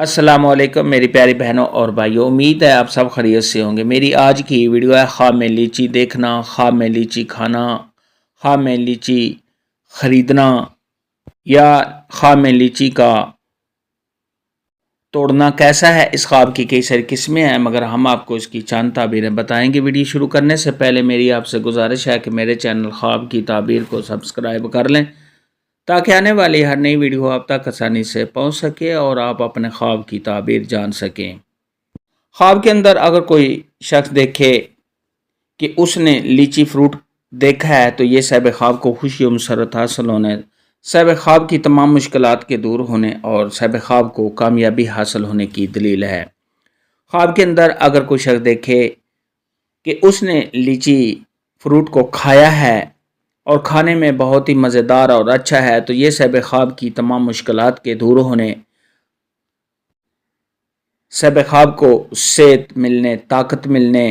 السلام علیکم میری پیاری بہنوں اور بھائیوں، امید ہے آپ سب خیریت سے ہوں گے۔ میری آج کی ویڈیو ہے خواب میں لیچی دیکھنا، خواب میں لیچی کھانا، خواب میں لیچی خریدنا یا خواب میں لیچی کا توڑنا کیسا ہے۔ اس خواب کی کئی ساری قسمیں ہیں، مگر ہم آپ کو اس کی چند تعبیریں بتائیں گے۔ ویڈیو شروع کرنے سے پہلے میری آپ سے گزارش ہے کہ میرے چینل خواب کی تعبیر کو سبسکرائب کر لیں تاکہ آنے والی ہر نئی ویڈیو آپ تک آسانی سے پہنچ سکے اور آپ اپنے خواب کی تعبیر جان سکیں۔ خواب کے اندر اگر کوئی شخص دیکھے کہ اس نے لیچی فروٹ دیکھا ہے تو یہ صاحب خواب کو خوشی و مسرت حاصل ہونے، صاحب خواب کی تمام مشکلات کے دور ہونے اور صاحب خواب کو کامیابی حاصل ہونے کی دلیل ہے۔ خواب کے اندر اگر کوئی شخص دیکھے کہ اس نے لیچی فروٹ کو کھایا ہے اور کھانے میں بہت ہی مزیدار اور اچھا ہے تو یہ صاحب خواب کی تمام مشکلات کے دور ہونے، صاحب خواب کو صحت ملنے، طاقت ملنے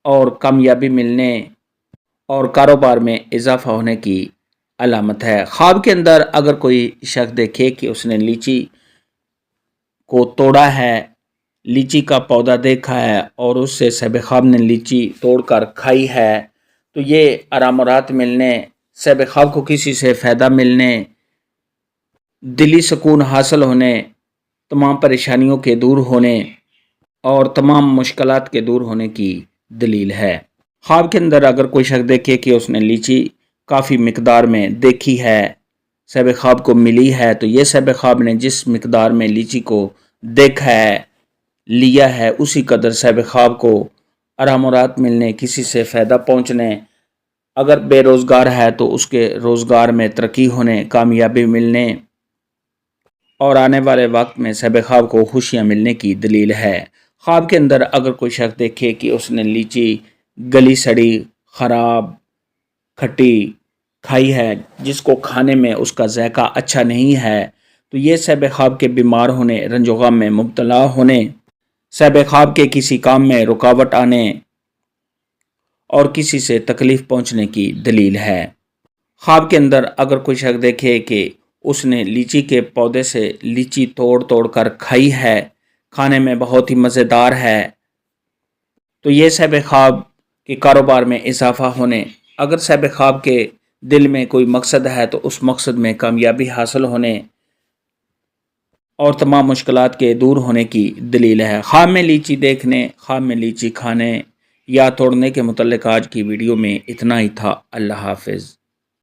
اور کامیابی ملنے اور کاروبار میں اضافہ ہونے کی علامت ہے۔ خواب کے اندر اگر کوئی شخص دیکھے کہ اس نے لیچی کو توڑا ہے، لیچی کا پودا دیکھا ہے اور اس سے صاحب خواب نے لیچی توڑ کر کھائی ہے تو یہ آرام و راحت ملنے، صاحب خواب کو کسی سے فائدہ ملنے، دلی سکون حاصل ہونے، تمام پریشانیوں کے دور ہونے اور تمام مشکلات کے دور ہونے کی دلیل ہے۔ خواب کے اندر اگر کوئی شخص دیکھے کہ اس نے لیچی کافی مقدار میں دیکھی ہے، صاحب خواب کو ملی ہے تو یہ صاحب خواب نے جس مقدار میں لیچی کو دیکھا ہے، لیا ہے، اسی قدر صاحب خواب کو آرام و راحت ملنے، کسی سے فائدہ پہنچنے، اگر بے روزگار ہے تو اس کے روزگار میں ترقی ہونے، کامیابی ملنے اور آنے والے وقت میں صاحب خواب کو خوشیاں ملنے کی دلیل ہے۔ خواب کے اندر اگر کوئی شخص دیکھے کہ اس نے لیچی گلی سڑی، خراب، کھٹی کھائی ہے، جس کو کھانے میں اس کا ذائقہ اچھا نہیں ہے تو یہ صاحب خواب کے بیمار ہونے، رنج و غم میں مبتلا ہونے، صاحب خواب کے کسی کام میں رکاوٹ آنے اور کسی سے تکلیف پہنچنے کی دلیل ہے۔ خواب کے اندر اگر کوئی شخص دیکھے کہ اس نے لیچی کے پودے سے لیچی توڑ توڑ کر کھائی ہے، کھانے میں بہت ہی مزیدار ہے تو یہ صاحب خواب کے کاروبار میں اضافہ ہونے، اگر صاحب خواب کے دل میں کوئی مقصد ہے تو اس مقصد میں کامیابی حاصل ہونے اور تمام مشکلات کے دور ہونے کی دلیل ہے۔ خواب میں لیچی دیکھنے، خواب میں لیچی کھانے یا توڑنے کے متعلق آج کی ویڈیو میں اتنا ہی تھا۔ اللہ حافظ۔